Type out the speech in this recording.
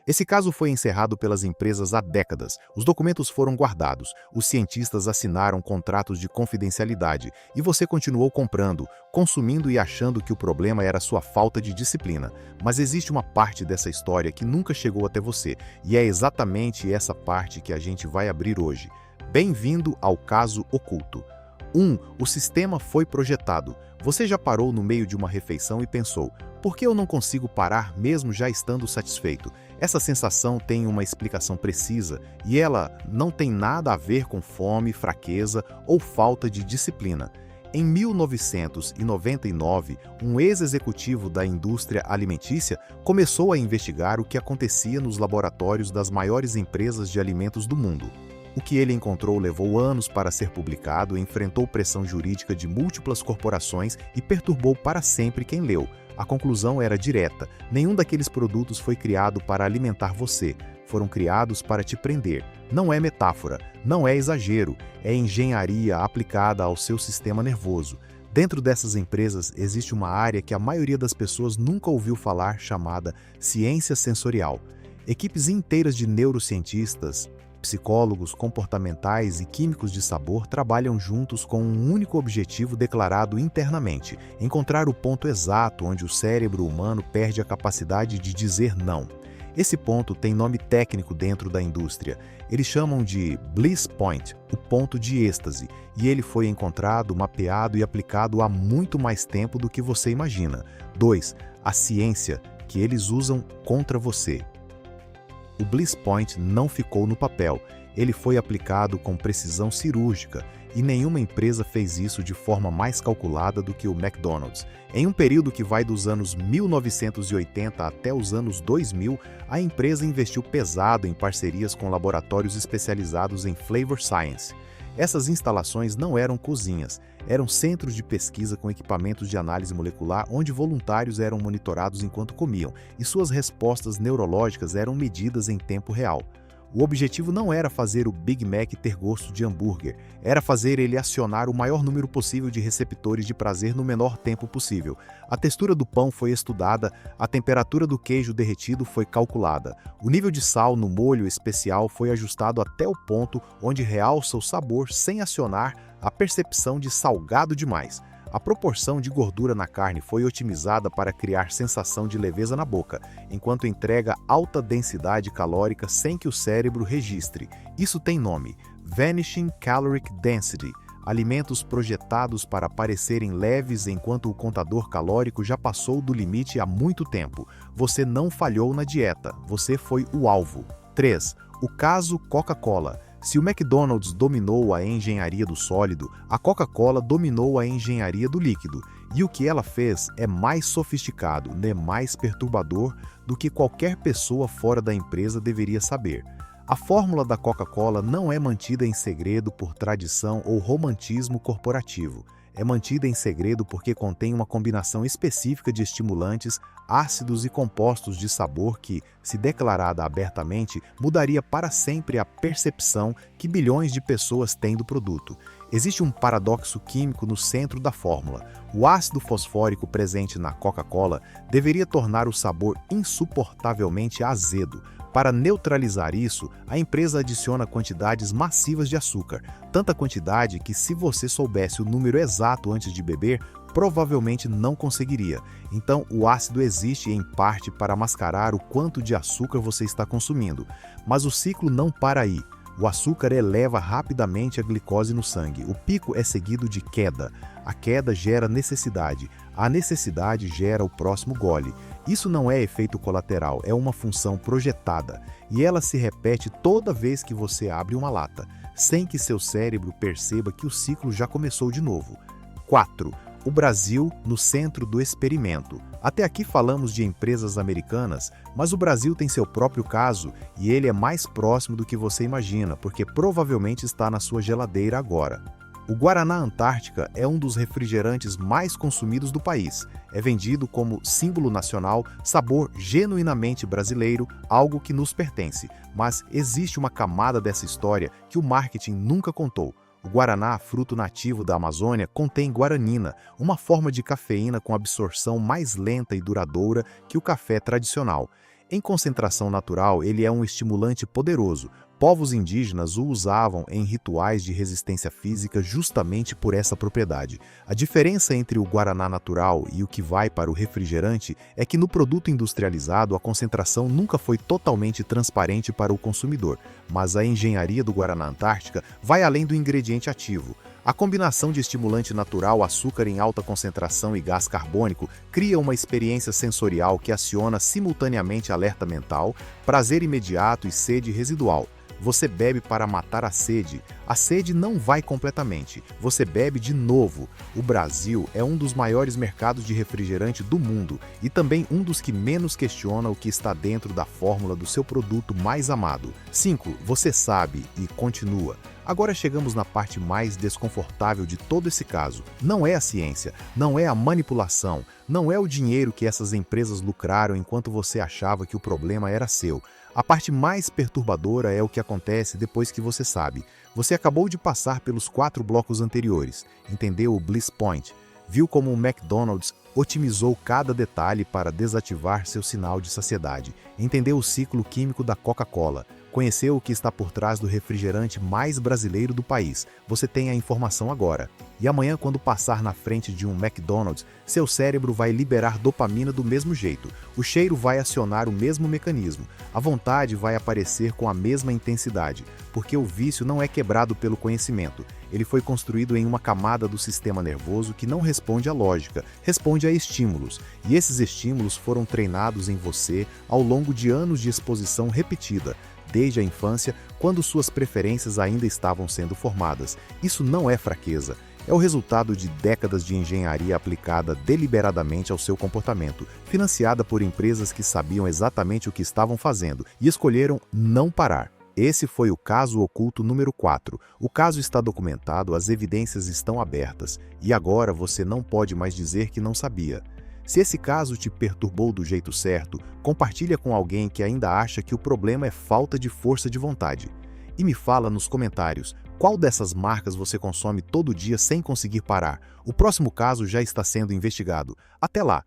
Esse caso foi encerrado pelas empresas há décadas. Os documentos foram guardados, os cientistas assinaram contratos de confidencialidade e você continuou comprando, consumindo e achando que o problema era sua falta de disciplina. Mas existe uma parte dessa história que nunca chegou até você, e é exatamente essa parte que a gente vai abrir hoje. Bem-vindo ao caso oculto. 1. O sistema foi projetado. Você já parou no meio de uma refeição e pensou: por que eu não consigo parar mesmo já estando satisfeito? Essa sensação tem uma explicação precisa e ela não tem nada a ver com fome, fraqueza ou falta de disciplina. Em 1999, um ex-executivo da indústria alimentícia começou a investigar o que acontecia nos laboratórios das maiores empresas de alimentos do mundo. O que ele encontrou levou anos para ser publicado, enfrentou pressão jurídica de múltiplas corporações e perturbou para sempre quem leu. A conclusão era direta: nenhum daqueles produtos foi criado para alimentar você. Foram criados para te prender. Não é metáfora, não é exagero, é engenharia aplicada ao seu sistema nervoso. Dentro dessas empresas existe uma área que a maioria das pessoas nunca ouviu falar, chamada ciência sensorial. Equipes inteiras de neurocientistas, psicólogos comportamentais e químicos de sabor trabalham juntos com um único objetivo declarado internamente: encontrar o ponto exato onde o cérebro humano perde a capacidade de dizer não. Esse ponto tem nome técnico dentro da indústria. Eles chamam de Bliss Point, o ponto de êxtase, e ele foi encontrado, mapeado e aplicado há muito mais tempo do que você imagina. 2. A ciência, que eles usam contra você. O Bliss Point não ficou no papel, ele foi aplicado com precisão cirúrgica, e nenhuma empresa fez isso de forma mais calculada do que o McDonald's. Em um período que vai dos anos 1980 até os anos 2000, a empresa investiu pesado em parcerias com laboratórios especializados em flavor science. Essas instalações não eram cozinhas, eram centros de pesquisa com equipamentos de análise molecular onde voluntários eram monitorados enquanto comiam, e suas respostas neurológicas eram medidas em tempo real. O objetivo não era fazer o Big Mac ter gosto de hambúrguer, era fazer ele acionar o maior número possível de receptores de prazer no menor tempo possível. A textura do pão foi estudada, a temperatura do queijo derretido foi calculada, o nível de sal no molho especial foi ajustado até o ponto onde realça o sabor sem acionar a percepção de salgado demais. A proporção de gordura na carne foi otimizada para criar sensação de leveza na boca, enquanto entrega alta densidade calórica sem que o cérebro registre. Isso tem nome: Vanishing Caloric Density. Alimentos projetados para parecerem leves enquanto o contador calórico já passou do limite há muito tempo. Você não falhou na dieta, você foi o alvo. 3. O caso Coca-Cola. Se o McDonald's dominou a engenharia do sólido, a Coca-Cola dominou a engenharia do líquido. E o que ela fez é mais sofisticado, mais perturbador do que qualquer pessoa fora da empresa deveria saber. A fórmula da Coca-Cola não é mantida em segredo por tradição ou romantismo corporativo. É mantida em segredo porque contém uma combinação específica de estimulantes, ácidos e compostos de sabor que, se declarada abertamente, mudaria para sempre a percepção que bilhões de pessoas têm do produto. Existe um paradoxo químico no centro da fórmula. O ácido fosfórico presente na Coca-Cola deveria tornar o sabor insuportavelmente azedo. Para neutralizar isso, a empresa adiciona quantidades massivas de açúcar, tanta quantidade que, se você soubesse o número exato antes de beber, provavelmente não conseguiria. Então, o ácido existe em parte para mascarar o quanto de açúcar você está consumindo. Mas o ciclo não para aí. O açúcar eleva rapidamente a glicose no sangue. O pico é seguido de queda. A queda gera necessidade. A necessidade gera o próximo gole. Isso não é efeito colateral, é uma função projetada. E ela se repete toda vez que você abre uma lata, sem que seu cérebro perceba que o ciclo já começou de novo. 4. O Brasil no centro do experimento. Até aqui falamos de empresas americanas, mas o Brasil tem seu próprio caso e ele é mais próximo do que você imagina, porque provavelmente está na sua geladeira agora. O Guaraná Antártica é um dos refrigerantes mais consumidos do país. É vendido como símbolo nacional, sabor genuinamente brasileiro, algo que nos pertence. Mas existe uma camada dessa história que o marketing nunca contou. O Guaraná, fruto nativo da Amazônia, contém guaranina, uma forma de cafeína com absorção mais lenta e duradoura que o café tradicional. Em concentração natural, ele é um estimulante poderoso. Povos indígenas o usavam em rituais de resistência física justamente por essa propriedade. A diferença entre o guaraná natural e o que vai para o refrigerante é que no produto industrializado a concentração nunca foi totalmente transparente para o consumidor, mas a engenharia do Guaraná Antártica vai além do ingrediente ativo. A combinação de estimulante natural, açúcar em alta concentração e gás carbônico cria uma experiência sensorial que aciona simultaneamente alerta mental, prazer imediato e sede residual. Você bebe para matar a sede. A sede não vai completamente. Você bebe de novo. O Brasil é um dos maiores mercados de refrigerante do mundo e também um dos que menos questiona o que está dentro da fórmula do seu produto mais amado. 5. Você sabe e continua. Agora chegamos na parte mais desconfortável de todo esse caso. Não é a ciência, não é a manipulação, não é o dinheiro que essas empresas lucraram enquanto você achava que o problema era seu. A parte mais perturbadora é o que acontece depois que você sabe. Você acabou de passar pelos 4 blocos anteriores, entendeu o Bliss Point, viu como o McDonald's otimizou cada detalhe para desativar seu sinal de saciedade, entendeu o ciclo químico da Coca-Cola, conheceu o que está por trás do refrigerante mais brasileiro do país. Você tem a informação agora. E amanhã, quando passar na frente de um McDonald's, seu cérebro vai liberar dopamina do mesmo jeito. O cheiro vai acionar o mesmo mecanismo. A vontade vai aparecer com a mesma intensidade, porque o vício não é quebrado pelo conhecimento. Ele foi construído em uma camada do sistema nervoso que não responde à lógica, responde a estímulos. E esses estímulos foram treinados em você ao longo de anos de exposição repetida, desde a infância, quando suas preferências ainda estavam sendo formadas. Isso não é fraqueza. É o resultado de décadas de engenharia aplicada deliberadamente ao seu comportamento, financiada por empresas que sabiam exatamente o que estavam fazendo e escolheram não parar. Esse foi o caso oculto número 4. O caso está documentado, as evidências estão abertas, e agora você não pode mais dizer que não sabia. Se esse caso te perturbou do jeito certo, compartilha com alguém que ainda acha que o problema é falta de força de vontade. E me fala nos comentários, qual dessas marcas você consome todo dia sem conseguir parar? O próximo caso já está sendo investigado. Até lá!